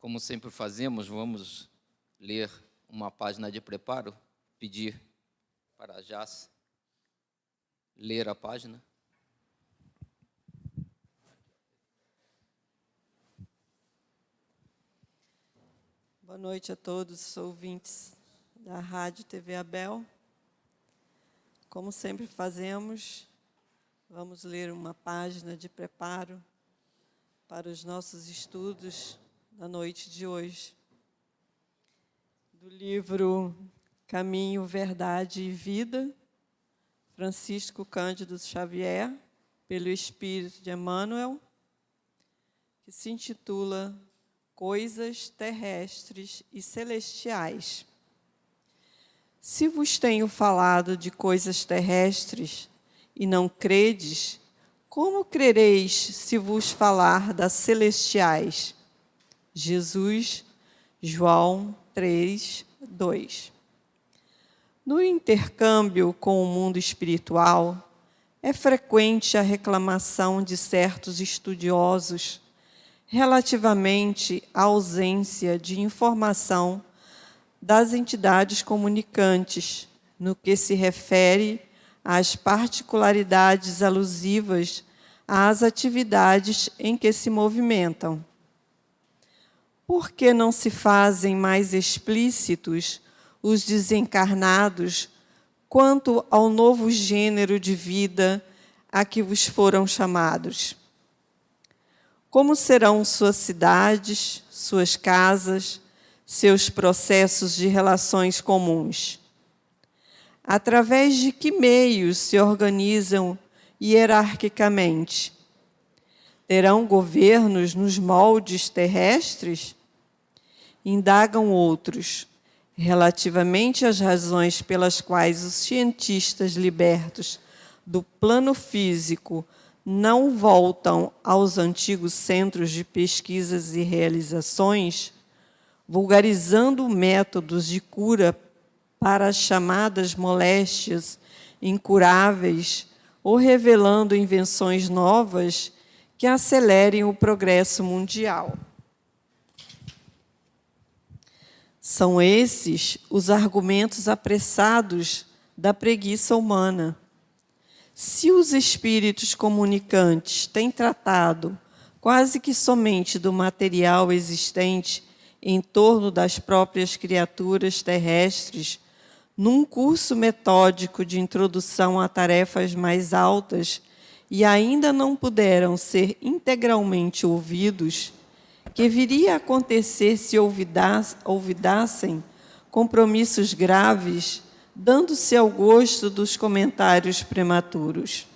Como sempre fazemos, vamos ler uma página de preparo, pedir para a Jás ler a página. Boa noite a todos os ouvintes da Rádio TV Abel. Como sempre fazemos, vamos ler uma página de preparo para os nossos estudos da noite de hoje. Do livro Caminho, Verdade e Vida, Francisco Cândido Xavier, pelo Espírito de Emmanuel, que se intitula Coisas Terrestres e Celestiais. Se vos tenho falado de coisas terrestres e não credes, como crereis se vos falar das celestiais? Jesus, João 3:2. No intercâmbio com o mundo espiritual, é frequente a reclamação de certos estudiosos relativamente à ausência de informação das entidades comunicantes, no que se refere às particularidades alusivas às atividades em que se movimentam. Por que não se fazem mais explícitos os desencarnados quanto ao novo gênero de vida a que vos foram chamados? Como serão suas cidades, suas casas, seus processos de relações comuns? Através de que meios se organizam hierarquicamente? Terão governos nos moldes terrestres? Indagam outros, relativamente às razões pelas quais os cientistas libertos do plano físico não voltam aos antigos centros de pesquisas e realizações, vulgarizando métodos de cura para as chamadas moléstias incuráveis ou revelando invenções novas que acelerem o progresso mundial. São esses os argumentos apressados da preguiça humana. Se os espíritos comunicantes têm tratado quase que somente do material existente em torno das próprias criaturas terrestres, num curso metódico de introdução a tarefas mais altas, e ainda não puderam ser integralmente ouvidos, que viria a acontecer se olvidassem compromissos graves, dando-se ao gosto dos comentários prematuros?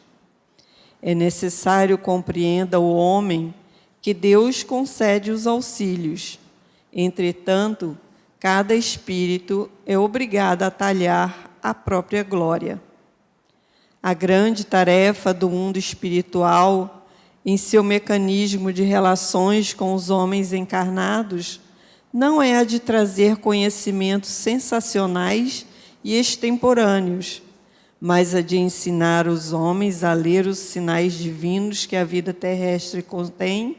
É necessário compreenda o homem que Deus concede os auxílios. Entretanto, cada espírito é obrigado a talhar a própria glória. A grande tarefa do mundo espiritual, em seu mecanismo de relações com os homens encarnados, não é a de trazer conhecimentos sensacionais e extemporâneos, mas a de ensinar os homens a ler os sinais divinos que a vida terrestre contém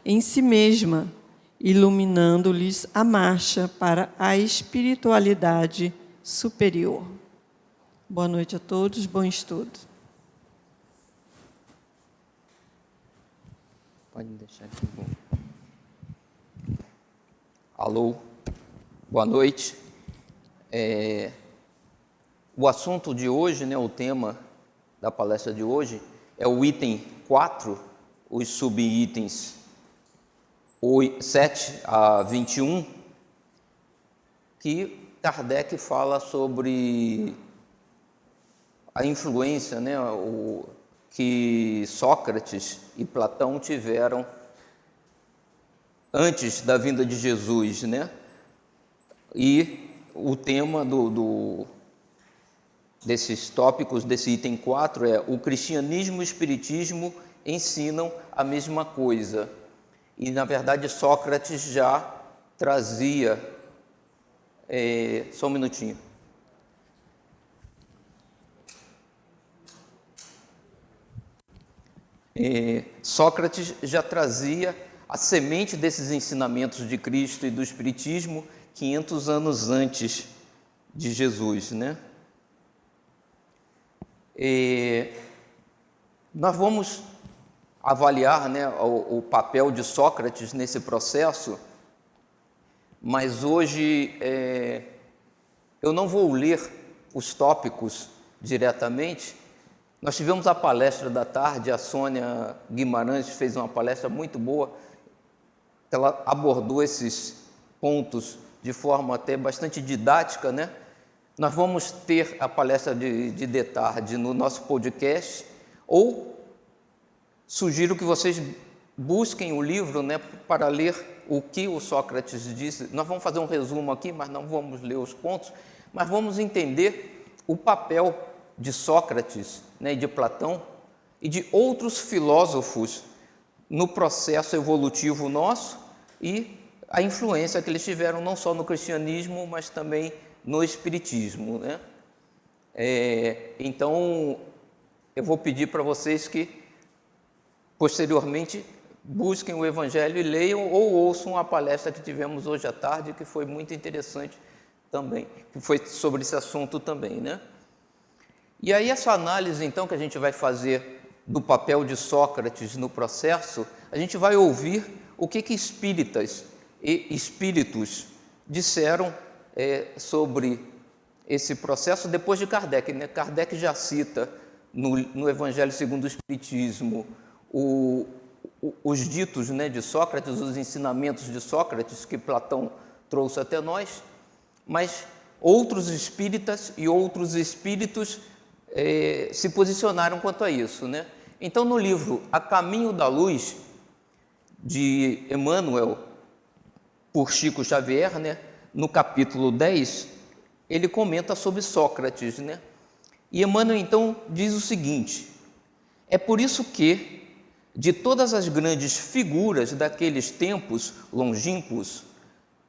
em si mesma, iluminando-lhes a marcha para a espiritualidade superior. Boa noite a todos, bom estudo. Pode deixar aqui. Alô, boa noite. O assunto de hoje, o tema da palestra de hoje, é o item 4, os subitens 7 a 21, que Kardec fala sobre a influência, que Sócrates e Platão tiveram antes da vinda de Jesus, E o tema desses tópicos, desse item 4, é: o cristianismo e o espiritismo ensinam a mesma coisa. E, na verdade, Sócrates já trazia... só um minutinho. Sócrates já trazia a semente desses ensinamentos de Cristo e do Espiritismo 500 anos antes de Jesus, né? Nós vamos avaliar, né, o papel de Sócrates nesse processo, mas hoje eu não vou ler os tópicos diretamente. Nós tivemos a palestra da tarde, a Sônia Guimarães fez uma palestra muito boa, ela abordou esses pontos de forma até bastante didática, né? Nós vamos ter a palestra de tarde no nosso podcast, ou sugiro que vocês busquem o livro, né, para ler o que o Sócrates disse. Nós vamos fazer um resumo aqui, mas não vamos ler os pontos, mas vamos entender o papel de Sócrates, né, de Platão e de outros filósofos no processo evolutivo nosso e a influência que eles tiveram não só no cristianismo, mas também no espiritismo, né? Então, eu vou pedir para vocês que, posteriormente, busquem o Evangelho e leiam ou ouçam a palestra que tivemos hoje à tarde, que foi muito interessante também, que foi sobre esse assunto também, né? E aí essa análise, então, que a gente vai fazer do papel de Sócrates no processo, a gente vai ouvir o que espíritas e espíritos disseram sobre esse processo depois de Kardec, né? Kardec já cita no Evangelho segundo o Espiritismo os ditos, né, de Sócrates, os ensinamentos de Sócrates que Platão trouxe até nós, mas outros espíritas e outros espíritos se posicionaram quanto a isso, né? Então, no livro A Caminho da Luz, de Emmanuel, por Chico Xavier, né, no capítulo 10, ele comenta sobre Sócrates, né? E Emmanuel, então, diz o seguinte: é por isso que, de todas as grandes figuras daqueles tempos longínquos,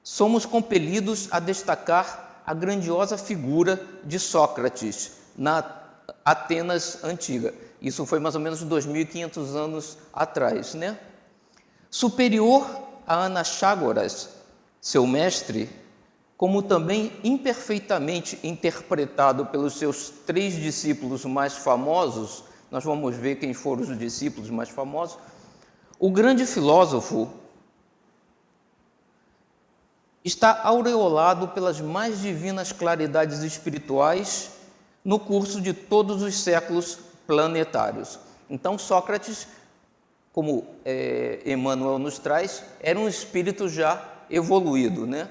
somos compelidos a destacar a grandiosa figura de Sócrates na Atenas antiga. Isso foi mais ou menos 2.500 anos atrás, né? Superior a Anaxágoras, seu mestre, como também imperfeitamente interpretado pelos seus 3 discípulos mais famosos, nós vamos ver quem foram os discípulos mais famosos, o grande filósofo está aureolado pelas mais divinas claridades espirituais no curso de todos os séculos planetários. Então, Sócrates, como Emmanuel nos traz, era um espírito já evoluído, né?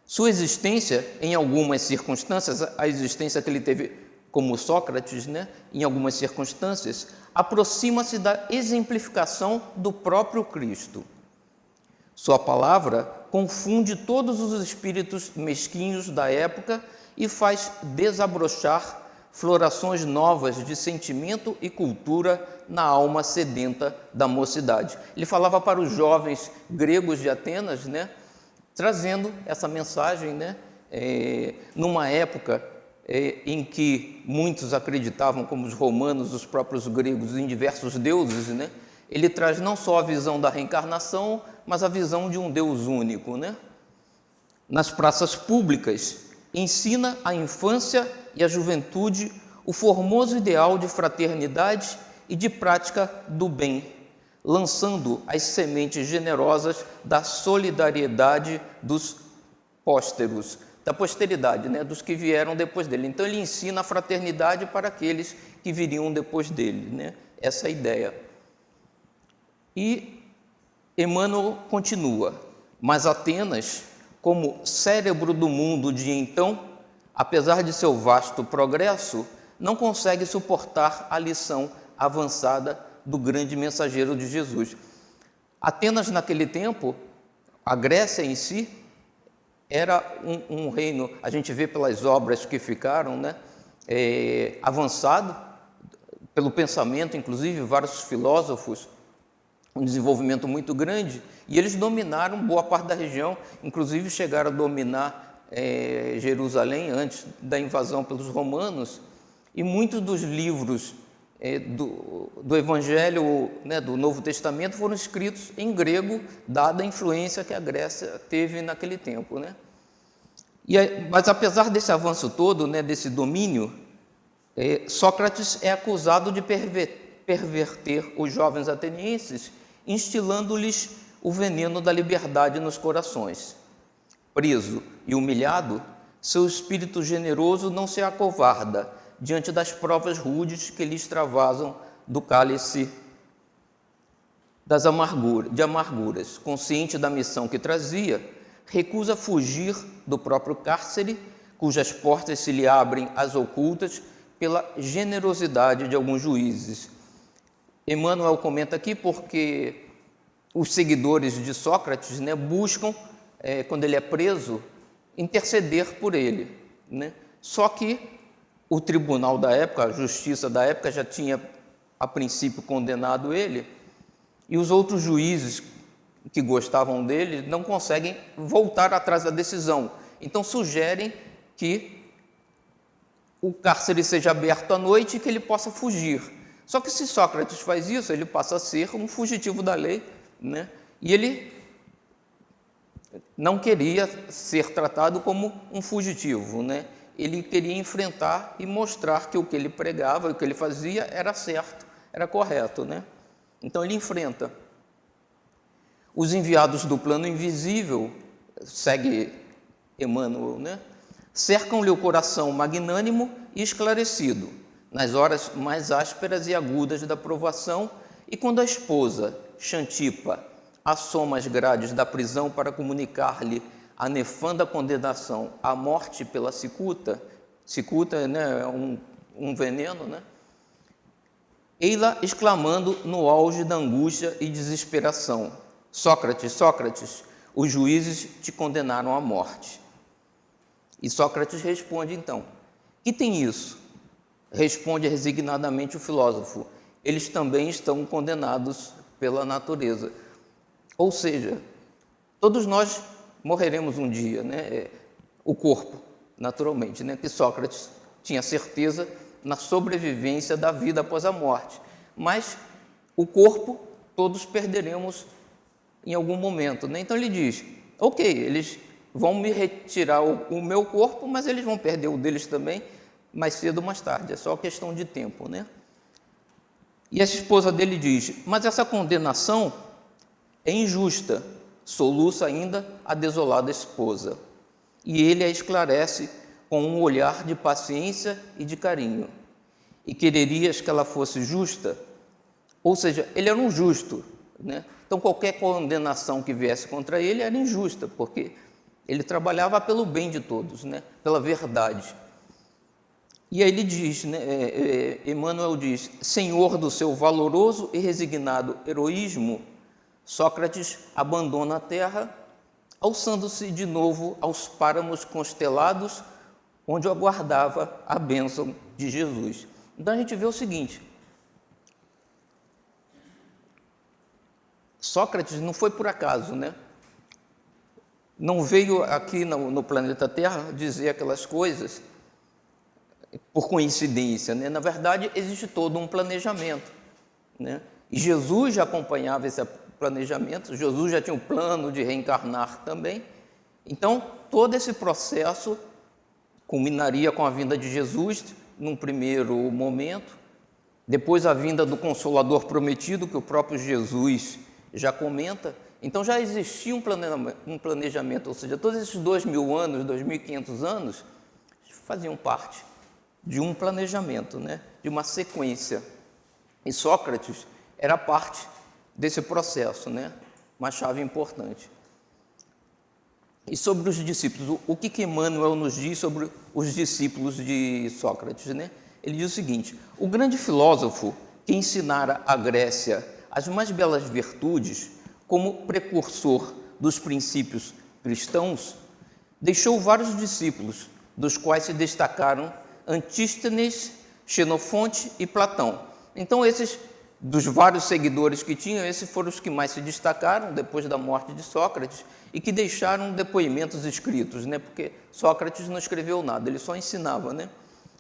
Sua existência, em algumas circunstâncias, a existência que ele teve como Sócrates, né, em algumas circunstâncias, aproxima-se da exemplificação do próprio Cristo. Sua palavra confunde todos os espíritos mesquinhos da época e faz desabrochar florações novas de sentimento e cultura na alma sedenta da mocidade. Ele falava para os jovens gregos de Atenas, né, trazendo essa mensagem, né, numa época em que muitos acreditavam, como os romanos, os próprios gregos, em diversos deuses, né? Ele traz não só a visão da reencarnação, mas a visão de um Deus único, né? Nas praças públicas, ensina à infância e à juventude o formoso ideal de fraternidade e de prática do bem, lançando as sementes generosas da solidariedade dos pósteros, da posteridade, né, dos que vieram depois dele. Então ele ensina a fraternidade para aqueles que viriam depois dele, né? Essa é a ideia. E Emmanuel continua: mas Atenas, como cérebro do mundo de então, apesar de seu vasto progresso, não consegue suportar a lição avançada do grande mensageiro de Jesus. Atenas, naquele tempo, a Grécia em si, era um reino, a gente vê pelas obras que ficaram, né, avançado, pelo pensamento, inclusive vários filósofos, um desenvolvimento muito grande, e eles dominaram boa parte da região, inclusive chegaram a dominar Jerusalém antes da invasão pelos romanos, e muitos dos livros do Evangelho, né, do Novo Testamento foram escritos em grego, dada a influência que a Grécia teve naquele tempo, né? Mas apesar desse avanço todo, né, desse domínio, Sócrates é acusado de perverter os jovens atenienses, instilando-lhes o veneno da liberdade nos corações. Preso e humilhado, seu espírito generoso não se acovarda diante das provas rudes que lhe extravasam do cálice de amarguras. Consciente da missão que trazia, recusa fugir do próprio cárcere, cujas portas se lhe abrem às ocultas pela generosidade de alguns juízes. Emmanuel comenta aqui porque os seguidores de Sócrates, né, buscam, quando ele é preso, interceder por ele, né? Só que o tribunal da época, a justiça da época, já tinha, a princípio, condenado ele, e os outros juízes que gostavam dele não conseguem voltar atrás da decisão. Então, sugerem que o cárcere seja aberto à noite e que ele possa fugir. Só que se Sócrates faz isso, ele passa a ser um fugitivo da lei, né? E ele não queria ser tratado como um fugitivo, né? Ele queria enfrentar e mostrar que o que ele pregava, o que ele fazia era certo, era correto, né? Então ele enfrenta. Os enviados do plano invisível, segue Emmanuel, né? Cercam-lhe o coração magnânimo e esclarecido, nas horas mais ásperas e agudas da provação, e quando a esposa, Xantipa, assoma as grades da prisão para comunicar-lhe a nefanda condenação à morte pela cicuta, né, é um veneno, né? Ei-la exclamando no auge da angústia e desesperação: Sócrates, Sócrates, os juízes te condenaram à morte. E Sócrates responde então: que tem isso? Responde resignadamente o filósofo: eles também estão condenados pela natureza. Ou seja, todos nós morreremos um dia, né? O corpo, naturalmente, né? Que Sócrates tinha certeza na sobrevivência da vida após a morte. Mas o corpo, todos perderemos em algum momento, né? Então ele diz: ok, eles vão me retirar o meu corpo, mas eles vão perder o deles também, mais cedo ou mais tarde, é só questão de tempo, né? E a esposa dele diz: mas essa condenação é injusta, soluça ainda a desolada esposa. E ele a esclarece com um olhar de paciência e de carinho. E quererias que ela fosse justa? Ou seja, ele era um justo, né? Então qualquer condenação que viesse contra ele era injusta, porque ele trabalhava pelo bem de todos, né? Pela verdade. E aí ele diz, né, Emmanuel diz: senhor do seu valoroso e resignado heroísmo, Sócrates abandona a terra, alçando-se de novo aos páramos constelados, onde o aguardava a bênção de Jesus. Então a gente vê o seguinte: Sócrates não foi por acaso, né? Não veio aqui no planeta Terra dizer aquelas coisas por coincidência, né? Na verdade, existe todo um planejamento, né? E Jesus já acompanhava esse planejamento, Jesus já tinha um plano de reencarnar também. Então, todo esse processo culminaria com a vinda de Jesus num primeiro momento, depois a vinda do Consolador prometido, que o próprio Jesus já comenta. Então já existia um planejamento, ou seja, todos esses 2.000 anos, 2.500 anos, faziam parte de um planejamento, né? De uma sequência. E Sócrates era parte desse processo, né? Uma chave importante. E sobre os discípulos, o que Emmanuel nos diz sobre os discípulos de Sócrates, né? Ele diz o seguinte: o grande filósofo que ensinara à Grécia as mais belas virtudes, como precursor dos princípios cristãos, deixou vários discípulos, dos quais se destacaram Antístenes, Xenofonte e Platão. Então, esses, dos vários seguidores que tinham, esses foram os que mais se destacaram depois da morte de Sócrates e que deixaram depoimentos escritos, né? Porque Sócrates não escreveu nada, ele só ensinava, né?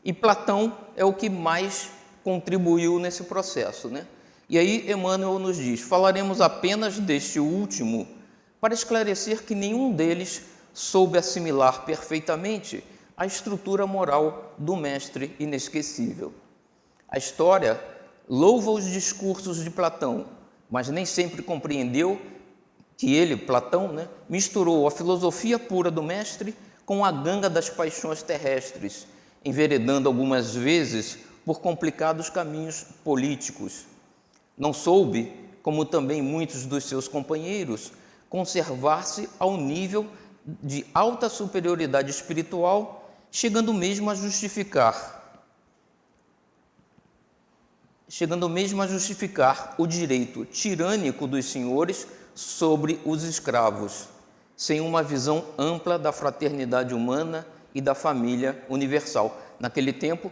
E Platão é o que mais contribuiu nesse processo, né? E aí Emmanuel nos diz: falaremos apenas deste último para esclarecer que nenhum deles soube assimilar perfeitamente a estrutura moral do mestre inesquecível. A história louva os discursos de Platão, mas nem sempre compreendeu que ele, Platão, né, misturou a filosofia pura do mestre com a ganga das paixões terrestres, enveredando algumas vezes por complicados caminhos políticos. Não soube, como também muitos dos seus companheiros, conservar-se ao nível de alta superioridade espiritual, chegando mesmo a justificar o direito tirânico dos senhores sobre os escravos, sem uma visão ampla da fraternidade humana e da família universal. Naquele tempo,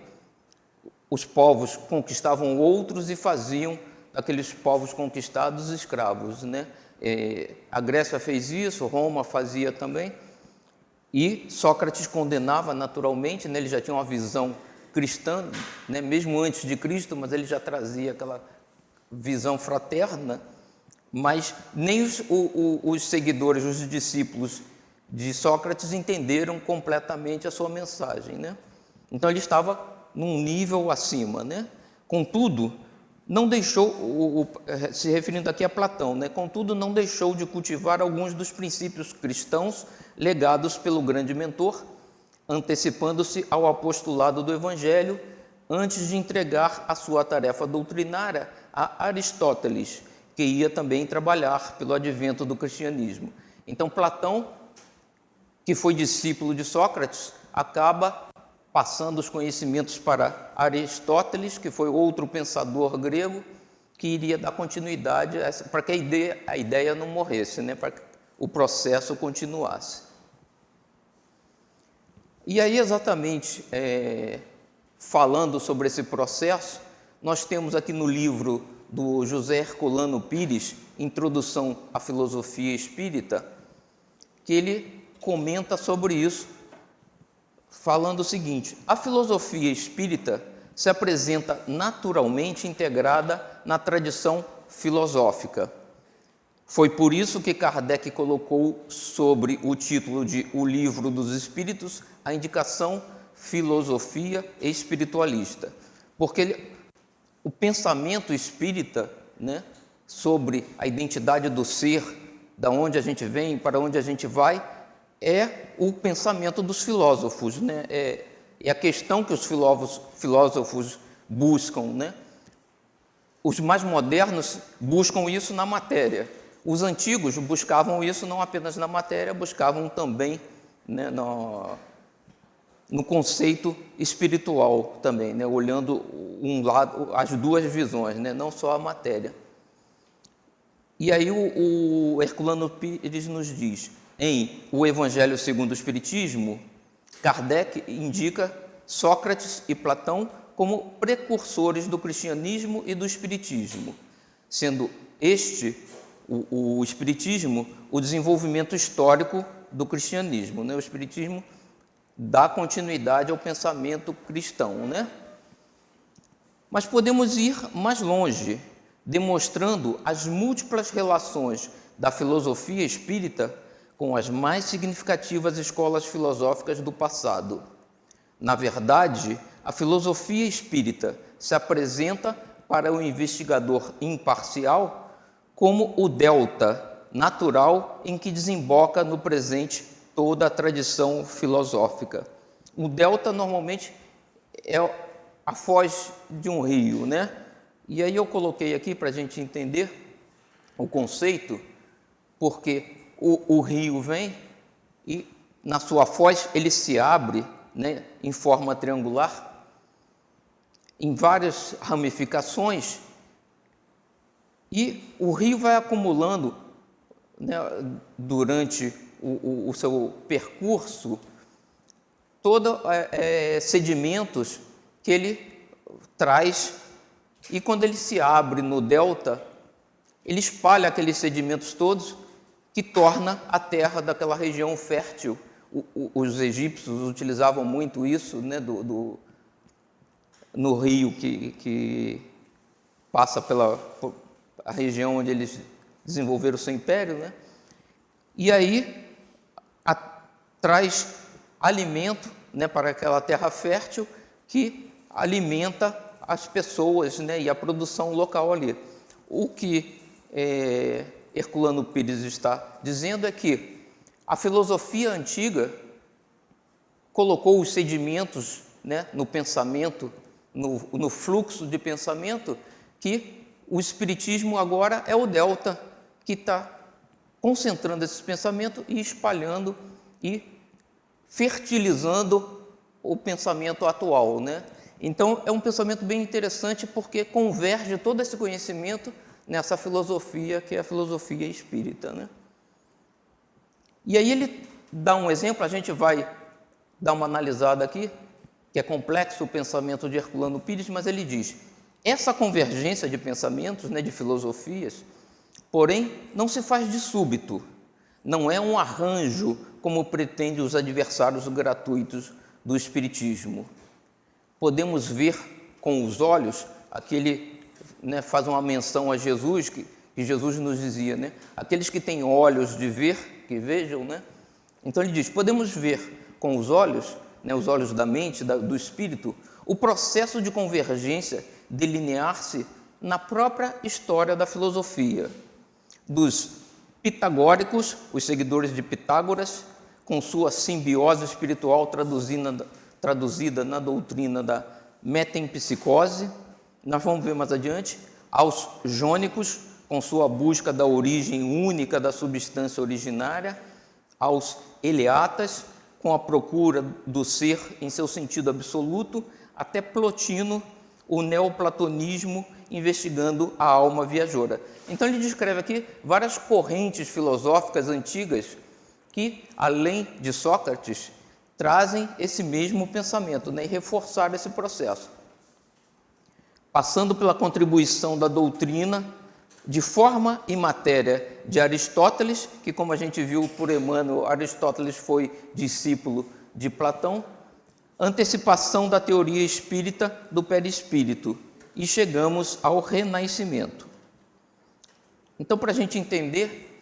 os povos conquistavam outros e faziam daqueles povos conquistados escravos, né? A Grécia fez isso, Roma fazia também, e Sócrates condenava naturalmente, né? Ele já tinha uma visão cristã, né? Mesmo antes de Cristo, mas ele já trazia aquela visão fraterna, mas nem os seguidores, os discípulos de Sócrates entenderam completamente a sua mensagem, né? Então ele estava num nível acima, né? Contudo, não deixou, se referindo aqui a Platão, né? Contudo, não deixou de cultivar alguns dos princípios cristãos legados pelo grande mentor, antecipando-se ao apostolado do Evangelho antes de entregar a sua tarefa doutrinária a Aristóteles, que ia também trabalhar pelo advento do cristianismo. Então, Platão, que foi discípulo de Sócrates, acaba passando os conhecimentos para Aristóteles, que foi outro pensador grego, que iria dar continuidade para que a ideia não morresse, né? Para que o processo continuasse. E aí, exatamente, falando sobre esse processo, nós temos aqui no livro do José Herculano Pires, Introdução à Filosofia Espírita, que ele comenta sobre isso, falando o seguinte: a filosofia espírita se apresenta naturalmente integrada na tradição filosófica. Foi por isso que Kardec colocou sobre o título de O Livro dos Espíritos a indicação filosofia espiritualista, porque o pensamento espírita, né, sobre a identidade do ser, da onde a gente vem, para onde a gente vai, é o pensamento dos filósofos, né? É a questão que os filósofos buscam, né? Os mais modernos buscam isso na matéria. Os antigos buscavam isso não apenas na matéria, buscavam também, né, no conceito espiritual também, né? Olhando um lado, as duas visões, né? Não só a matéria. E aí o Herculano Pires nos diz: em O Evangelho segundo o Espiritismo, Kardec indica Sócrates e Platão como precursores do cristianismo e do espiritismo, sendo o espiritismo, o desenvolvimento histórico do cristianismo, né? O espiritismo dá continuidade ao pensamento cristão, né? Mas podemos ir mais longe, demonstrando as múltiplas relações da filosofia espírita com as mais significativas escolas filosóficas do passado. Na verdade, a filosofia espírita se apresenta para o investigador imparcial como o delta natural em que desemboca no presente toda a tradição filosófica. O delta normalmente é a foz de um rio, né? E aí eu coloquei aqui para a gente entender o conceito, porque o rio vem e na sua foz ele se abre, né, em forma triangular, em várias ramificações, e o rio vai acumulando, né, durante o seu percurso, todos sedimentos que ele traz, e quando ele se abre no delta, ele espalha aqueles sedimentos todos, que torna a terra daquela região fértil. Os egípcios utilizavam muito isso, né, no rio que passa pela a região onde eles desenvolveram o seu império, né? E aí traz alimento, né, para aquela terra fértil que alimenta as pessoas, né, e a produção local ali. O que Herculano Pires está dizendo é que a filosofia antiga colocou os sedimentos, né, no pensamento, no fluxo de pensamento, que o Espiritismo agora é o delta que está concentrando esses pensamentos e espalhando e fertilizando o pensamento atual, né? Então, é um pensamento bem interessante porque converge todo esse conhecimento nessa filosofia que é a filosofia espírita, né? E aí ele dá um exemplo, a gente vai dar uma analisada aqui, que é complexo o pensamento de Herculano Pires, mas ele diz: essa convergência de pensamentos, né, de filosofias, porém, não se faz de súbito, não é um arranjo como pretendem os adversários gratuitos do Espiritismo. Podemos ver com os olhos, aquele, né, faz uma menção a Jesus, que Jesus nos dizia, né, aqueles que têm olhos de ver, que vejam, né? Então ele diz, podemos ver com os olhos, né, os olhos da mente, do espírito, o processo de convergência delinear-se na própria história da filosofia, dos pitagóricos, os seguidores de Pitágoras, com sua simbiose espiritual traduzida na doutrina da metempsicose, nós vamos ver mais adiante, aos jônicos, com sua busca da origem única da substância originária, aos eleatas, com a procura do ser em seu sentido absoluto, até Plotino, o neoplatonismo, investigando a alma viajora. Então ele descreve aqui várias correntes filosóficas antigas que, além de Sócrates, trazem esse mesmo pensamento, né, e reforçar esse processo. Passando pela contribuição da doutrina de forma e matéria de Aristóteles, que, como a gente viu por Emmanuel, Aristóteles foi discípulo de Platão, antecipação da teoria espírita do perispírito, e chegamos ao Renascimento. Então, para a gente entender,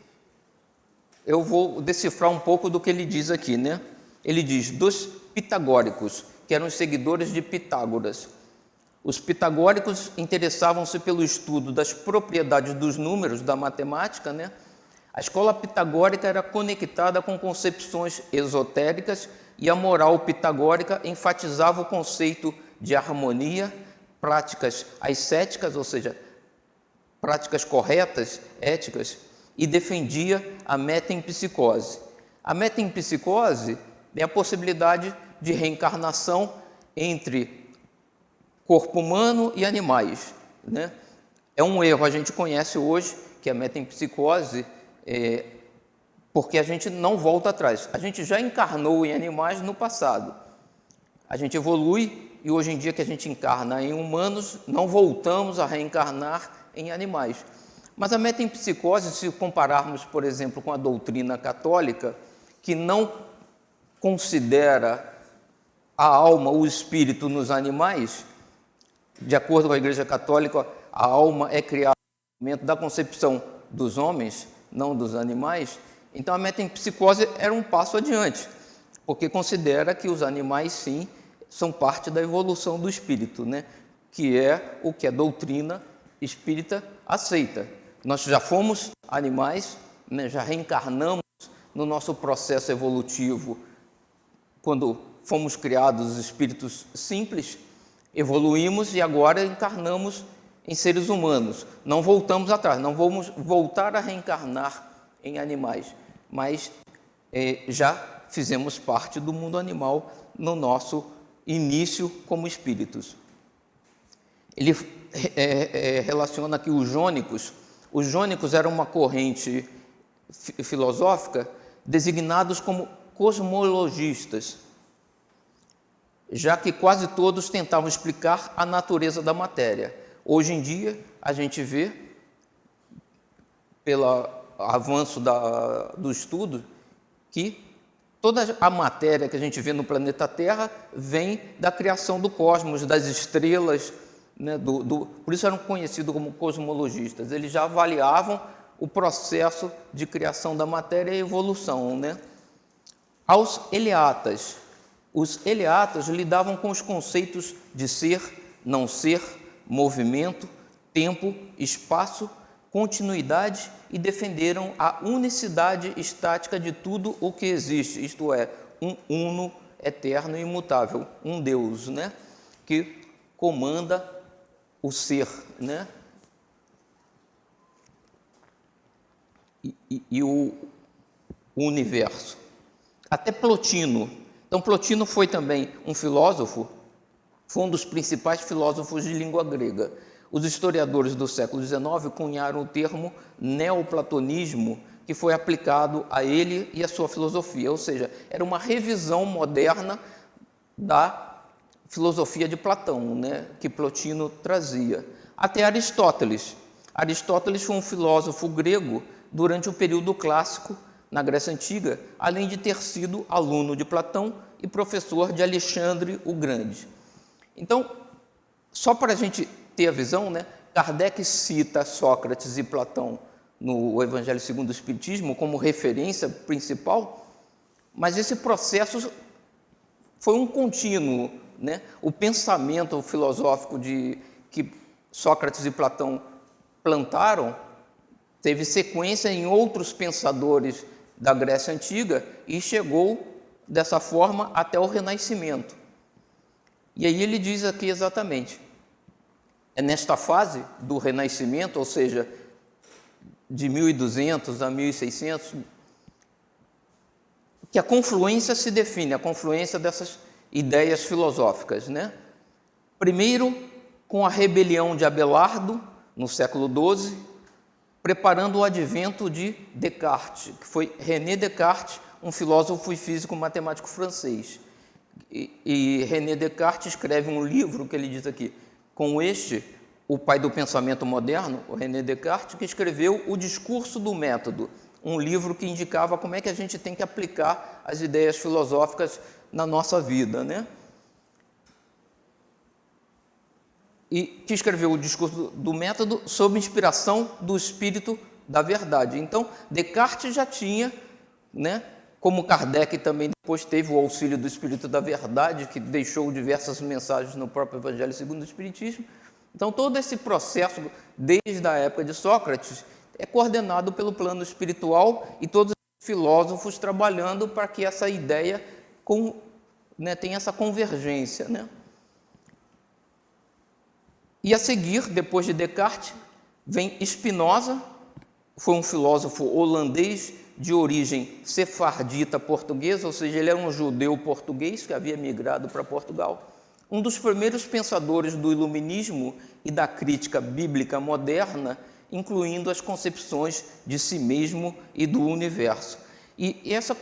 eu vou decifrar um pouco do que ele diz aqui, né? Ele diz, dos pitagóricos, que eram os seguidores de Pitágoras. Os pitagóricos interessavam-se pelo estudo das propriedades dos números, da matemática, né? A escola pitagórica era conectada com concepções esotéricas e a moral pitagórica enfatizava o conceito de harmonia, práticas ascéticas, ou seja, práticas corretas, éticas, e defendia a metempsicose. A metempsicose é a possibilidade de reencarnação entre corpo humano e animais, né? É um erro, a gente conhece hoje que a metempsicose porque a gente não volta atrás. A gente já encarnou em animais no passado. A gente evolui e hoje em dia que a gente encarna em humanos, não voltamos a reencarnar em animais. Mas a metempsicose, se compararmos, por exemplo, com a doutrina católica, que não considera a alma, o espírito nos animais, de acordo com a Igreja Católica, a alma é criada no momento da concepção dos homens, não dos animais. Então, a metempsicose era um passo adiante, porque considera que os animais, sim, são parte da evolução do espírito, né? Que é o que a doutrina espírita aceita. Nós já fomos animais, né? Já reencarnamos no nosso processo evolutivo, quando fomos criados espíritos simples, evoluímos e agora encarnamos em seres humanos. Não voltamos atrás, não vamos voltar a reencarnar em animais, mas já fizemos parte do mundo animal no nosso início como espíritos. Ele relaciona aqui os jônicos. Os jônicos eram uma corrente filosófica designados como cosmologistas, já que quase todos tentavam explicar a natureza da matéria. Hoje em dia, a gente vê, pelo avanço do estudo, que toda a matéria que a gente vê no planeta Terra vem da criação do cosmos, das estrelas, né, por isso eram conhecidos como cosmologistas. Eles já avaliavam o processo de criação da matéria e evolução, né? Aos eleatas. Os eleatas lidavam com os conceitos de ser, não ser, movimento, tempo, espaço, continuidade e defenderam a unicidade estática de tudo o que existe, isto é, um uno eterno e imutável, um Deus, né, que comanda o ser, né, e o universo. Até Plotino. Então, Plotino foi também um filósofo, foi um dos principais filósofos de língua grega. Os historiadores do século XIX cunharam o termo neoplatonismo, que foi aplicado a ele e a sua filosofia, ou seja, era uma revisão moderna da filosofia de Platão, né, que Plotino trazia. Até Aristóteles. Aristóteles foi um filósofo grego durante o período clássico na Grécia Antiga, além de ter sido aluno de Platão e professor de Alexandre o Grande. Então, só para a gente ter a visão, né, Kardec cita Sócrates e Platão no Evangelho segundo o Espiritismo como referência principal, mas esse processo foi um contínuo, né? O pensamento filosófico que Sócrates e Platão plantaram teve sequência em outros pensadores da Grécia Antiga e chegou dessa forma até o Renascimento. E aí ele diz aqui exatamente, é nesta fase do Renascimento, ou seja, de 1200 a 1600, que a confluência se define, a confluência dessas ideias filosóficas, né? Primeiro, com a rebelião de Abelardo, no século XII, preparando o advento de Descartes, que foi René Descartes, um filósofo e físico matemático francês. E René Descartes escreve um livro que ele diz aqui, com este, o pai do pensamento moderno, o René Descartes, que escreveu O Discurso do Método, um livro que indicava como é que a gente tem que aplicar as ideias filosóficas na nossa vida, né? E que escreveu o Discurso do Método sob inspiração do Espírito da Verdade. Então, Descartes já tinha, né, como Kardec também depois teve o auxílio do Espírito da Verdade, que deixou diversas mensagens no próprio Evangelho segundo o Espiritismo. Então, todo esse processo, desde a época de Sócrates, é coordenado pelo plano espiritual e todos os filósofos trabalhando para que essa ideia tenha essa convergência, né? E a seguir, depois de Descartes, vem Spinoza, foi um filósofo holandês de origem sefardita portuguesa, ou seja, ele era um judeu português que havia migrado para Portugal. Um dos primeiros pensadores do iluminismo e da crítica bíblica moderna, incluindo as concepções de si mesmo e do universo. E essa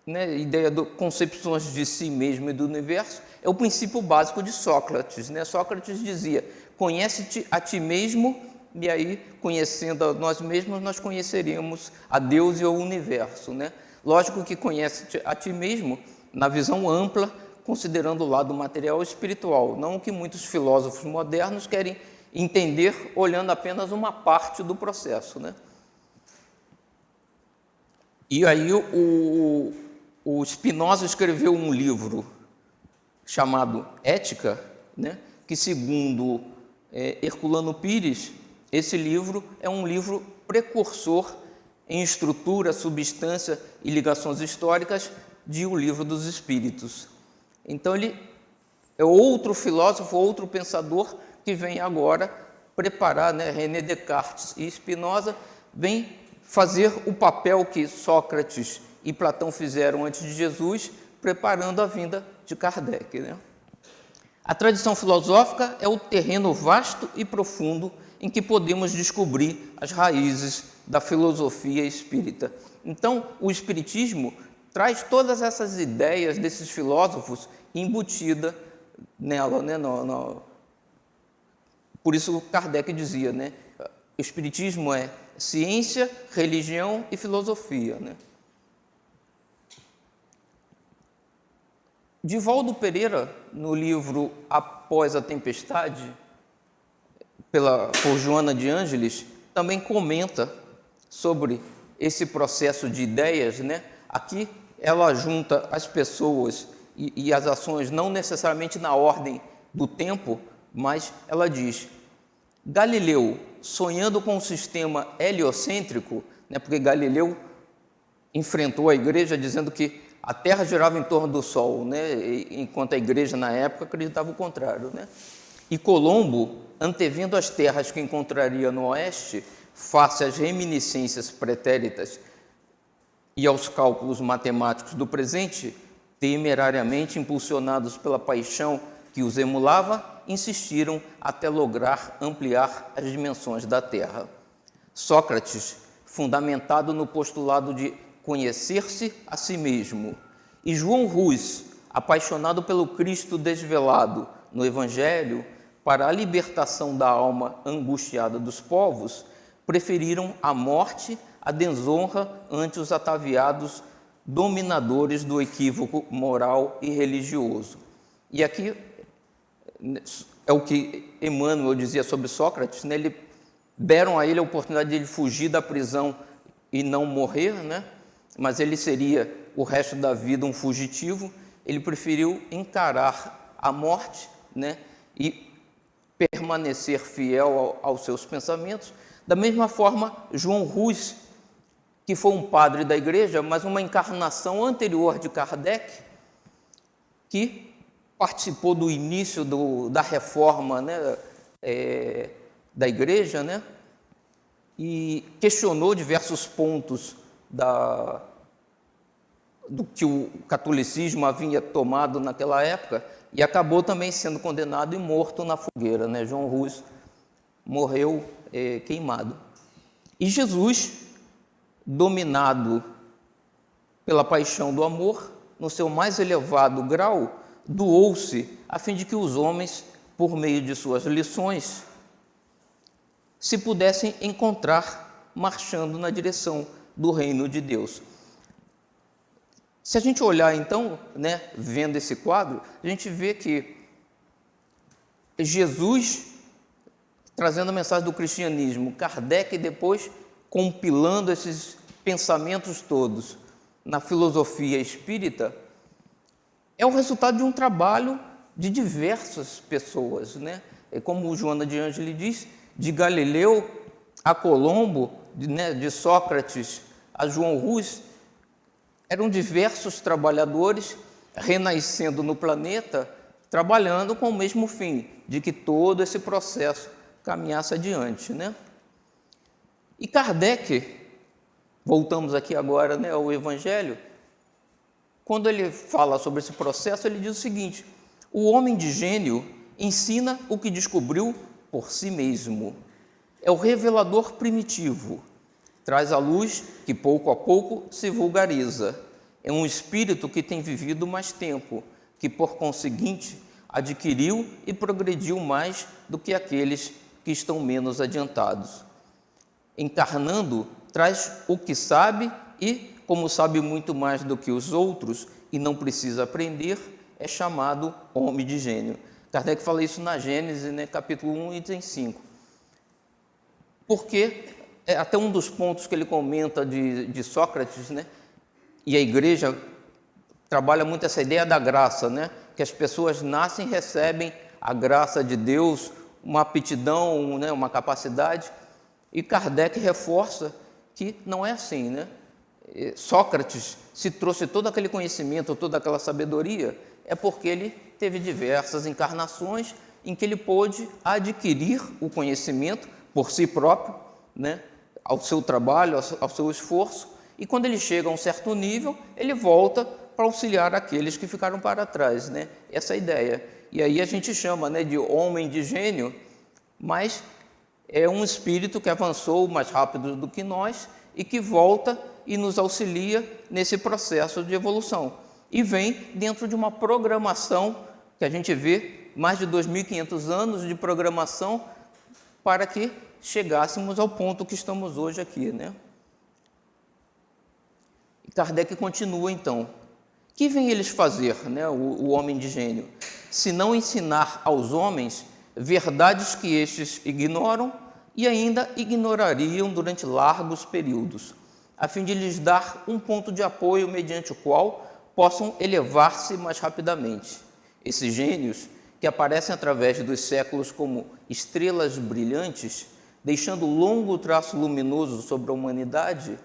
ideia de concepções de si mesmo e do universo é o princípio básico de Sócrates, né? Sócrates dizia, conhece-te a ti mesmo, e aí, conhecendo a nós mesmos, nós conheceremos a Deus e o universo, né? Lógico que conhece-te a ti mesmo na visão ampla, considerando o lado material e espiritual, não o que muitos filósofos modernos querem entender olhando apenas uma parte do processo, né? E aí o Spinoza escreveu um livro chamado Ética, né? Que segundo Herculano Pires, esse livro é um livro precursor em estrutura, substância e ligações históricas de O Livro dos Espíritos. Então ele é outro filósofo, outro pensador que vem agora preparar, né? René Descartes e Spinoza vem fazer o papel que Sócrates e Platão fizeram antes de Jesus, preparando a vinda de Kardec, né? A tradição filosófica é o terreno vasto e profundo em que podemos descobrir as raízes da filosofia espírita. Então, o espiritismo traz todas essas ideias desses filósofos embutida nela, né? Por isso Kardec dizia, né? O espiritismo é ciência, religião e filosofia, né? Divaldo Pereira, no livro Após a Tempestade, por Joana de Ângeles, também comenta sobre esse processo de ideias, né? Aqui ela junta as pessoas e as ações não necessariamente na ordem do tempo, mas ela diz: Galileu, sonhando com um sistema heliocêntrico, né? Porque Galileu enfrentou a igreja dizendo que a Terra girava em torno do Sol, né? Enquanto a igreja na época acreditava o contrário, né? E Colombo, antevendo as terras que encontraria no oeste, face às reminiscências pretéritas e aos cálculos matemáticos do presente, temerariamente impulsionados pela paixão que os emulava, insistiram até lograr ampliar as dimensões da Terra. Sócrates, fundamentado no postulado de conhecer-se a si mesmo, e João Rus, apaixonado pelo Cristo desvelado no Evangelho para a libertação da alma angustiada dos povos, preferiram a morte à desonra ante os ataviados dominadores do equívoco moral e religioso. E aqui é o que Emmanuel dizia sobre Sócrates, né? Deram a ele a oportunidade de ele fugir da prisão e não morrer, né? Mas ele seria o resto da vida um fugitivo. Ele preferiu encarar a morte, né? E permanecer fiel aos seus pensamentos. Da mesma forma, João Rus, que foi um padre da igreja, mas uma encarnação anterior de Kardec, que participou do início da reforma, né, da igreja, né, e questionou diversos pontos do que o catolicismo havia tomado naquela época, e acabou também sendo condenado e morto na fogueira, né? João Rus morreu queimado. E Jesus, dominado pela paixão do amor, no seu mais elevado grau, doou-se a fim de que os homens, por meio de suas lições, se pudessem encontrar marchando na direção do reino de Deus. Se a gente olhar então, né, vendo esse quadro, a gente vê que Jesus trazendo a mensagem do cristianismo, Kardec depois compilando esses pensamentos todos na filosofia espírita, é o resultado de um trabalho de diversas pessoas, né? Como Joana de Ângeles diz, de Galileu a Colombo, de Sócrates a João Rus, eram diversos trabalhadores renascendo no planeta, trabalhando com o mesmo fim, de que todo esse processo caminhasse adiante, né? E Kardec, voltamos aqui agora, né, ao Evangelho, quando ele fala sobre esse processo, ele diz o seguinte: o homem de gênio ensina o que descobriu por si mesmo. É o revelador primitivo, traz a luz que pouco a pouco se vulgariza. É um espírito que tem vivido mais tempo, que por conseguinte adquiriu e progrediu mais do que aqueles que estão menos adiantados. Encarnando, traz o que sabe e, como sabe muito mais do que os outros e não precisa aprender, é chamado homem de gênio. Kardec fala isso na Gênesis, né, capítulo 1, item 5. Porque é até um dos pontos que ele comenta de Sócrates, né, e a igreja trabalha muito essa ideia da graça, né, que as pessoas nascem e recebem a graça de Deus, uma aptidão, né, uma capacidade, e Kardec reforça que não é assim, né? Sócrates se trouxe todo aquele conhecimento, toda aquela sabedoria, é porque ele teve diversas encarnações em que ele pôde adquirir o conhecimento por si próprio, né, ao seu trabalho, ao seu esforço, e quando ele chega a um certo nível, ele volta para auxiliar aqueles que ficaram para trás, né? Essa é a ideia. E aí a gente chama, né, de homem de gênio, mas é um espírito que avançou mais rápido do que nós e que volta e nos auxilia nesse processo de evolução. E vem dentro de uma programação que a gente vê, mais de 2.500 anos de programação para que chegássemos ao ponto que estamos hoje aqui, né? E Kardec continua então. Que vêm eles fazer, né, o homem de gênio? Se não ensinar aos homens verdades que estes ignoram e ainda ignorariam durante largos períodos, a fim de lhes dar um ponto de apoio mediante o qual possam elevar-se mais rapidamente. Esses gênios, que aparecem através dos séculos como estrelas brilhantes, deixando longo traço luminoso sobre a humanidade,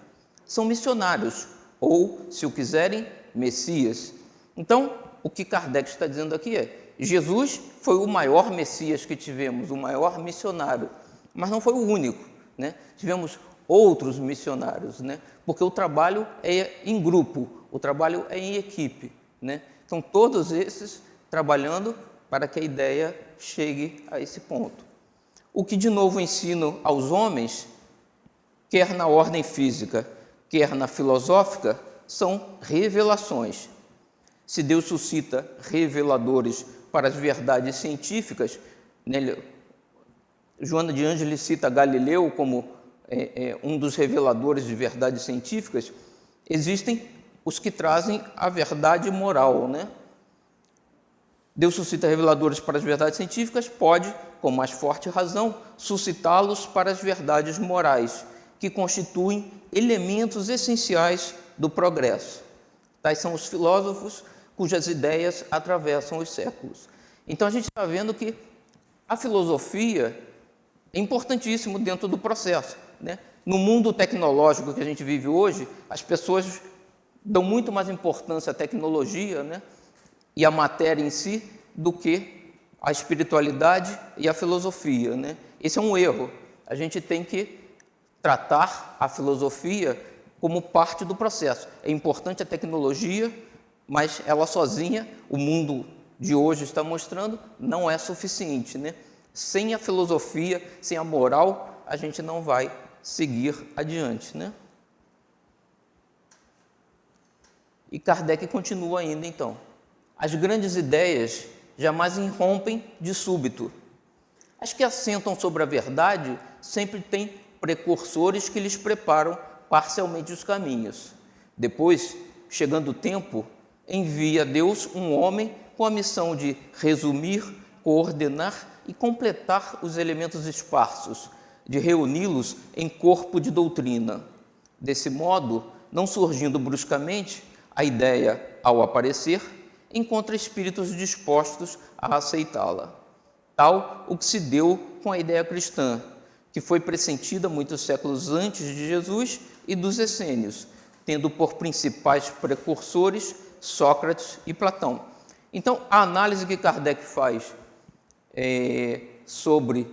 são missionários, ou, se o quiserem, Messias. Então, o que Kardec está dizendo aqui é: Jesus foi o maior Messias que tivemos, o maior missionário, mas não foi o único, né? Tivemos outros missionários, né? Porque o trabalho é em grupo, o trabalho é em equipe, né? Então, todos esses trabalhando para que a ideia chegue a esse ponto. O que de novo ensino aos homens, quer na ordem física, quer na filosófica, são revelações. Se Deus suscita reveladores para as verdades científicas, né, Joana de Ângeles cita Galileu como um dos reveladores de verdades científicas, existem os que trazem a verdade moral, né? Deus suscita reveladores para as verdades científicas, pode, com mais forte razão, suscitá-los para as verdades morais, que constituem elementos essenciais do progresso. Tais são os filósofos cujas ideias atravessam os séculos. Então a gente está vendo que a filosofia é importantíssimo dentro do processo, né? No mundo tecnológico que a gente vive hoje, as pessoas dão muito mais importância à tecnologia, né, e à matéria em si, do que à espiritualidade e à filosofia, né? Esse é um erro. A gente tem que tratar a filosofia como parte do processo. É importante a tecnologia, mas ela sozinha, o mundo de hoje está mostrando, não é suficiente, né? Sem a filosofia, sem a moral, a gente não vai seguir adiante, né? E Kardec continua ainda, então. As grandes ideias jamais irrompem de súbito. As que assentam sobre a verdade sempre têm precursores que lhes preparam parcialmente os caminhos. Depois, chegando o tempo, envia Deus um homem com a missão de resumir, coordenar e completar os elementos esparsos, de reuni-los em corpo de doutrina. Desse modo, não surgindo bruscamente, a ideia, ao aparecer, encontra espíritos dispostos a aceitá-la. Tal o que se deu com a ideia cristã, que foi pressentida muitos séculos antes de Jesus e dos essênios, tendo por principais precursores Sócrates e Platão. Então, a análise que Kardec faz sobre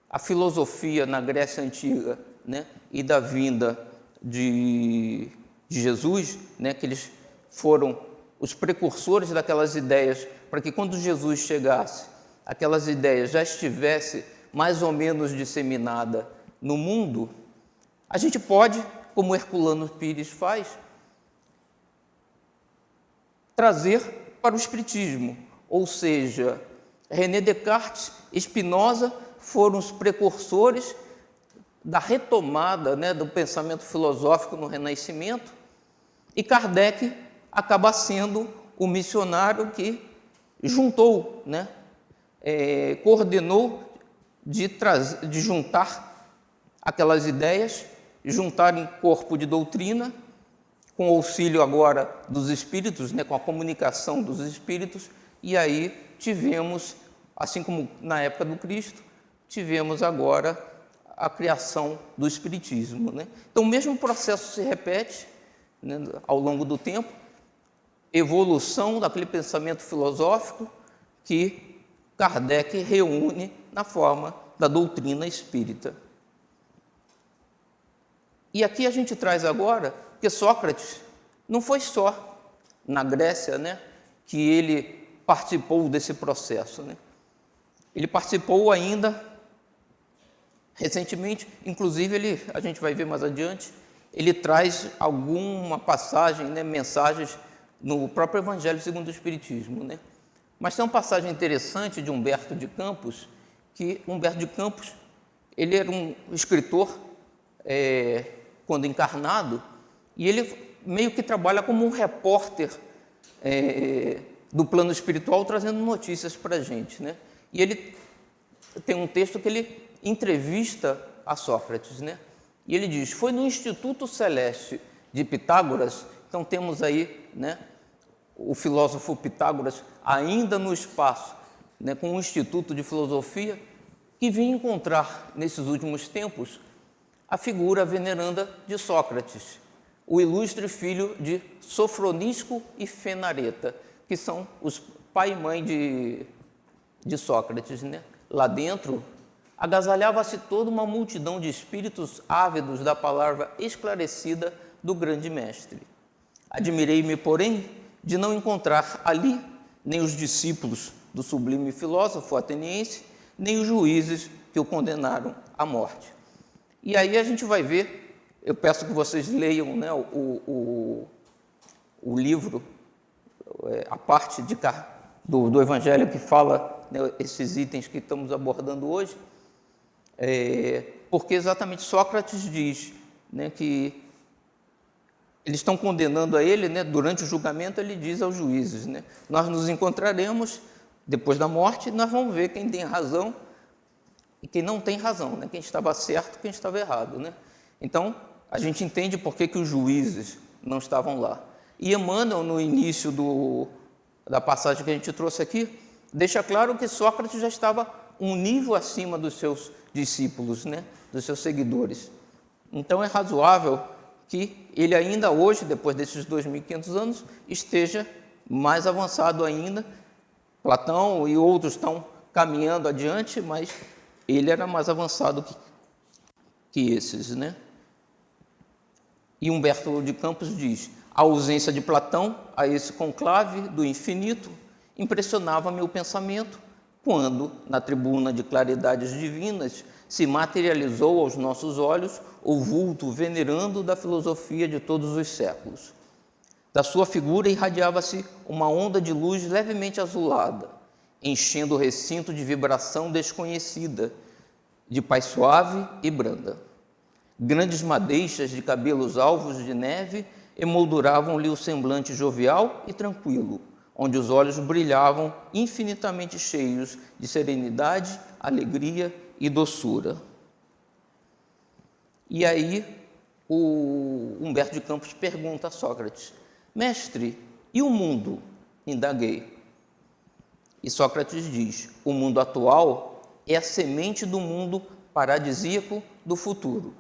a filosofia na Grécia Antiga, né, e da vinda de Jesus, né, que eles foram os precursores daquelas ideias, para que quando Jesus chegasse, aquelas ideias já estivessem mais ou menos disseminada no mundo, a gente pode, como Herculano Pires faz, trazer para o Espiritismo, ou seja, René Descartes e Spinoza foram os precursores da retomada, né, do pensamento filosófico no Renascimento, e Kardec acaba sendo o missionário que juntou, né, coordenou de juntar aquelas ideias, juntar em corpo de doutrina, com o auxílio agora dos espíritos, né, com a comunicação dos espíritos, e aí tivemos, assim como na época do Cristo, tivemos agora a criação do Espiritismo, né? Então, o mesmo processo se repete, né, ao longo do tempo, evolução daquele pensamento filosófico que Kardec reúne na forma da doutrina espírita. E aqui a gente traz agora que Sócrates não foi só na Grécia, né, que ele participou desse processo, né? Ele participou ainda recentemente, inclusive a gente vai ver mais adiante, ele traz alguma passagem, né, mensagens no próprio Evangelho segundo o Espiritismo, né? Mas tem uma passagem interessante de Humberto de Campos, que Humberto de Campos, ele era um escritor, quando encarnado, e ele meio que trabalha como um repórter do plano espiritual, trazendo notícias para a gente, né? E ele tem um texto que ele entrevista a Sócrates, né? E ele diz: foi no Instituto Celeste de Pitágoras. Então temos aí, né, o filósofo Pitágoras ainda no espaço, né, com um instituto de filosofia, que vim encontrar nesses últimos tempos a figura veneranda de Sócrates, o ilustre filho de Sofronisco e Fenareta, que são os pai e mãe de Sócrates, né? Lá dentro agasalhava-se toda uma multidão de espíritos ávidos da palavra esclarecida do grande mestre. Admirei-me, porém, de não encontrar ali nem os discípulos do sublime filósofo ateniense, nem os juízes que o condenaram à morte. E aí a gente vai ver, eu peço que vocês leiam, né, o livro, a parte do Evangelho que fala, né, esses itens que estamos abordando hoje, porque exatamente Sócrates diz, né, que eles estão condenando a ele, né, durante o julgamento ele diz aos juízes, né, nós nos encontraremos depois da morte, nós vamos ver quem tem razão e quem não tem razão, né, quem estava certo e quem estava errado, né. Então, a gente entende por que os juízes não estavam lá. E Emmanuel, no início da passagem que a gente trouxe aqui, deixa claro que Sócrates já estava um nível acima dos seus discípulos, né, dos seus seguidores. Então é razoável que ele ainda hoje, depois desses 2.500 anos, esteja mais avançado ainda. Platão e outros estão caminhando adiante, mas ele era mais avançado que esses, né? E Humberto de Campos diz: a ausência de Platão a esse conclave do infinito impressionava meu pensamento quando, na tribuna de claridades divinas, se materializou aos nossos olhos o vulto venerando da filosofia de todos os séculos. Da sua figura irradiava-se uma onda de luz levemente azulada, enchendo o recinto de vibração desconhecida, de paz suave e branda. Grandes madeixas de cabelos alvos de neve emolduravam-lhe o semblante jovial e tranquilo, onde os olhos brilhavam infinitamente cheios de serenidade, alegria e doçura. E aí o Humberto de Campos pergunta a Sócrates: mestre, e o mundo? Indaguei. E Sócrates diz: o mundo atual é a semente do mundo paradisíaco do futuro.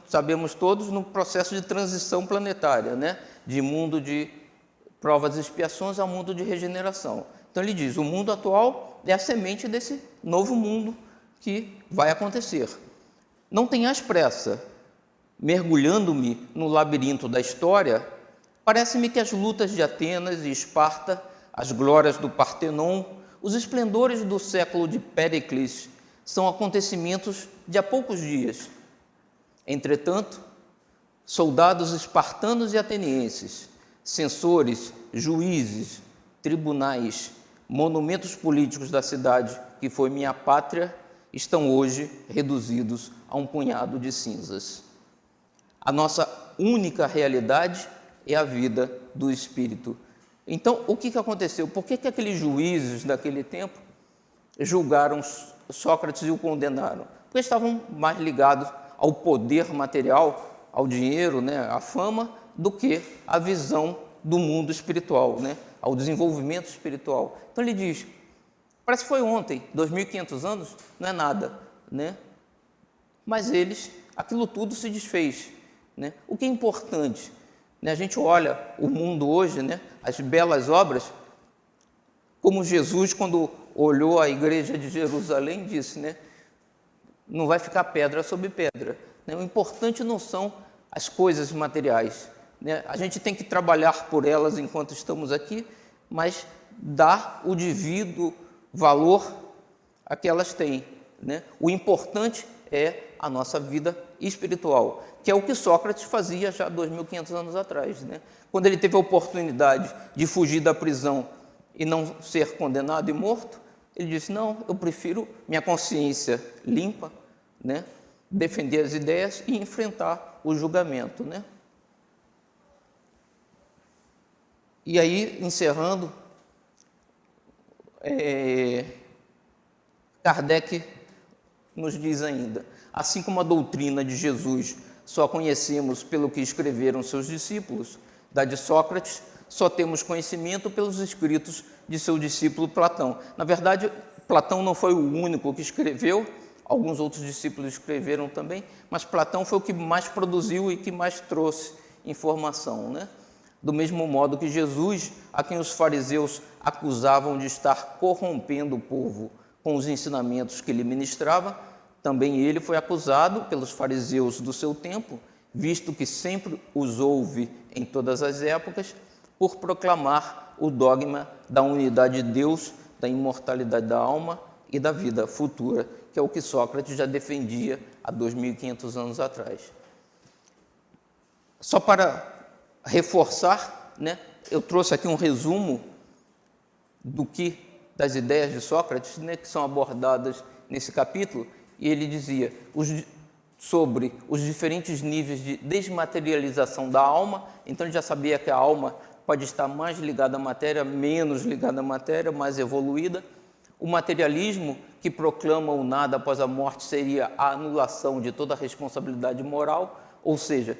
Sabemos todos, no processo de transição planetária, né? De mundo de provas e expiações a mundo de regeneração. Então ele diz: o mundo atual é a semente desse novo mundo que vai acontecer. Não tenhas pressa. Mergulhando-me no labirinto da história, parece-me que as lutas de Atenas e Esparta, as glórias do Partenon, os esplendores do século de Péricles são acontecimentos de há poucos dias. Entretanto, soldados espartanos e atenienses, censores, juízes, tribunais, monumentos políticos da cidade que foi minha pátria, estão hoje reduzidos a um punhado de cinzas. A nossa única realidade é a vida do Espírito. Então, o que aconteceu? Por que aqueles juízes daquele tempo julgaram Sócrates e o condenaram? Porque estavam mais ligados ao poder material, ao dinheiro, né, à fama, do que à visão do mundo espiritual, né, ao desenvolvimento espiritual. Então ele diz: parece que foi ontem, 2.500 anos, não é nada, né? Mas aquilo tudo se desfez, né? O que é importante, né? A gente olha o mundo hoje, né, as belas obras, como Jesus, quando olhou a igreja de Jerusalém, disse, né, não vai ficar pedra sobre pedra, né? O importante não são as coisas materiais, né? A gente tem que trabalhar por elas enquanto estamos aqui, mas dar o devido valor a que elas têm, né? O importante é a nossa vida espiritual, que é o que Sócrates fazia já 2.500 anos atrás, né? Quando ele teve a oportunidade de fugir da prisão e não ser condenado e morto, ele disse: não, eu prefiro minha consciência limpa, né, defender as ideias e enfrentar o julgamento, né? E aí, encerrando, Kardec nos diz ainda: assim como a doutrina de Jesus só conhecemos pelo que escreveram seus discípulos, da de Sócrates só temos conhecimento pelos escritos de seu discípulo Platão. Na verdade, Platão não foi o único que escreveu, alguns outros discípulos escreveram também, mas Platão foi o que mais produziu e que mais trouxe informação, né? Do mesmo modo que Jesus, a quem os fariseus acusavam de estar corrompendo o povo com os ensinamentos que ele ministrava, também ele foi acusado pelos fariseus do seu tempo, visto que sempre os houve em todas as épocas, por proclamar o dogma da unidade de Deus, da imortalidade da alma e da vida futura, que é o que Sócrates já defendia há 2.500 anos atrás. Só para reforçar, né, eu trouxe aqui um resumo das ideias de Sócrates, né, que são abordadas nesse capítulo, e ele dizia sobre os diferentes níveis de desmaterialização da alma. Então ele já sabia que a alma pode estar mais ligada à matéria, menos ligada à matéria, mais evoluída. O materialismo, que proclama o nada após a morte, seria a anulação de toda a responsabilidade moral, ou seja,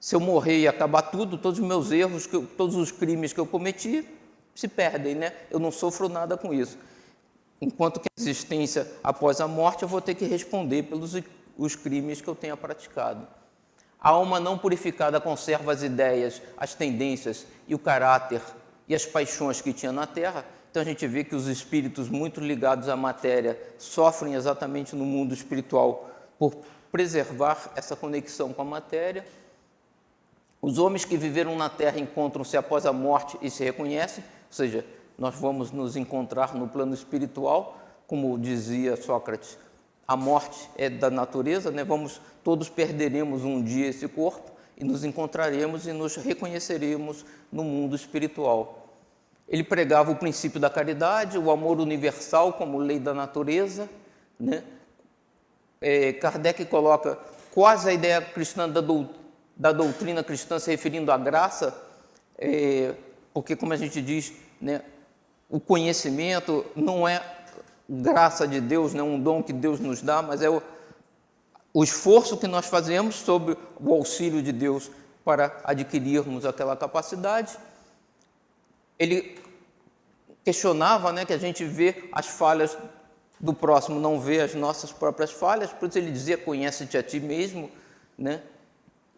se eu morrer e acabar tudo, todos os meus erros, todos os crimes que eu cometi se perdem, né? Eu não sofro nada com isso. Enquanto que a existência após a morte, eu vou ter que responder pelos os crimes que eu tenha praticado. A alma não purificada conserva as ideias, as tendências e o caráter e as paixões que tinha na Terra. Então a gente vê que os espíritos muito ligados à matéria sofrem exatamente no mundo espiritual por preservar essa conexão com a matéria. Os homens que viveram na Terra encontram-se após a morte e se reconhecem, ou seja, nós vamos nos encontrar no plano espiritual, como dizia Sócrates, a morte é da natureza, né? Todos perderemos um dia esse corpo e nos encontraremos e nos reconheceremos no mundo espiritual. Ele pregava o princípio da caridade, o amor universal como lei da natureza, né? Kardec coloca quase a ideia cristã da doutrina cristã se referindo à graça, porque, como a gente diz, né, o conhecimento não é graça de Deus, não é um dom que Deus nos dá, mas é o esforço que nós fazemos sob o auxílio de Deus para adquirirmos aquela capacidade. Ele questionava, né, que a gente vê as falhas do próximo, não vê as nossas próprias falhas, por isso ele dizia: conhece-te a ti mesmo, né?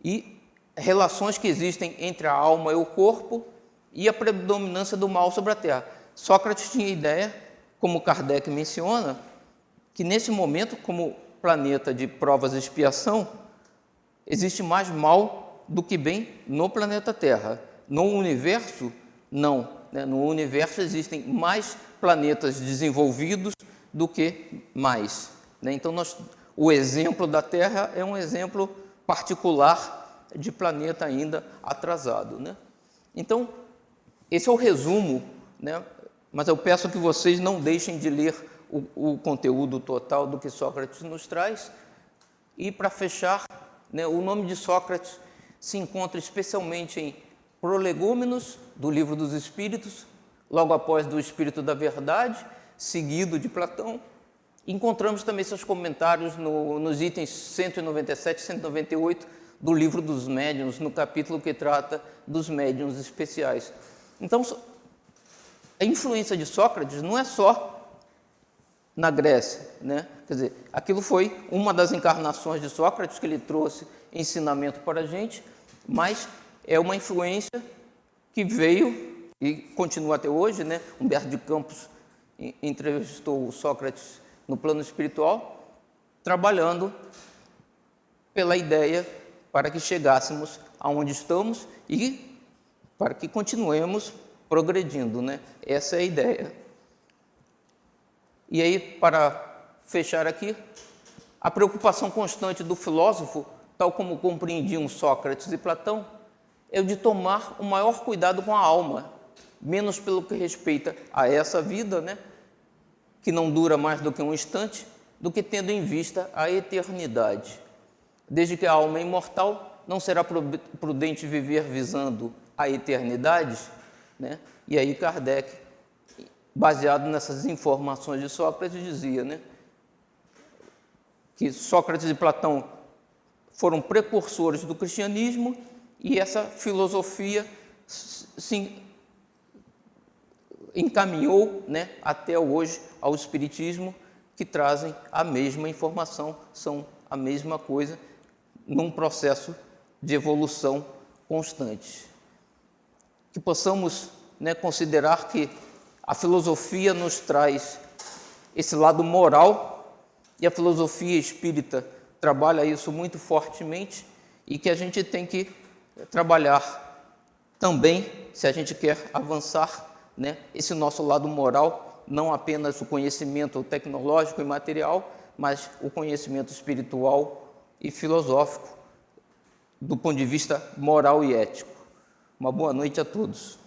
E relações que existem entre a alma e o corpo e a predominância do mal sobre a terra. Sócrates tinha ideia, como Kardec menciona, que nesse momento, como planeta de provas e expiação, existe mais mal do que bem no planeta Terra. No universo, não. Né? No universo existem mais planetas desenvolvidos do que mais. Né? Então, o exemplo da Terra é um exemplo particular de planeta ainda atrasado. Né? Então, esse é o resumo, né? Mas eu peço que vocês não deixem de ler o conteúdo total do que Sócrates nos traz. E, para fechar, né, o nome de Sócrates se encontra especialmente em Prolegômenos, do Livro dos Espíritos, logo após do Espírito da Verdade, seguido de Platão. Encontramos também seus comentários nos itens 197 e 198 do Livro dos Médiuns, no capítulo que trata dos médiuns especiais. Então, a influência de Sócrates não é só na Grécia, né? Quer dizer, aquilo foi uma das encarnações de Sócrates que ele trouxe ensinamento para a gente, mas é uma influência que veio e continua até hoje, né? Humberto de Campos entrevistou Sócrates no plano espiritual, trabalhando pela ideia para que chegássemos aonde estamos e para que continuemos progredindo, né? Essa é a ideia. E aí, para fechar aqui, a preocupação constante do filósofo, tal como compreendiam Sócrates e Platão, é o de tomar o maior cuidado com a alma, menos pelo que respeita a essa vida, né, que não dura mais do que um instante, do que tendo em vista a eternidade. Desde que a alma é imortal, não será prudente viver visando a eternidade, né? E aí Kardec, baseado nessas informações de Sócrates, dizia, né, que Sócrates e Platão foram precursores do cristianismo e essa filosofia se encaminhou, né, até hoje ao espiritismo, que trazem a mesma informação, são a mesma coisa, num processo de evolução constante. Que possamos, né, considerar que a filosofia nos traz esse lado moral e a filosofia espírita trabalha isso muito fortemente e que a gente tem que trabalhar também, se a gente quer avançar, né, esse nosso lado moral, não apenas o conhecimento tecnológico e material, mas o conhecimento espiritual e filosófico, do ponto de vista moral e ético. Uma boa noite a todos.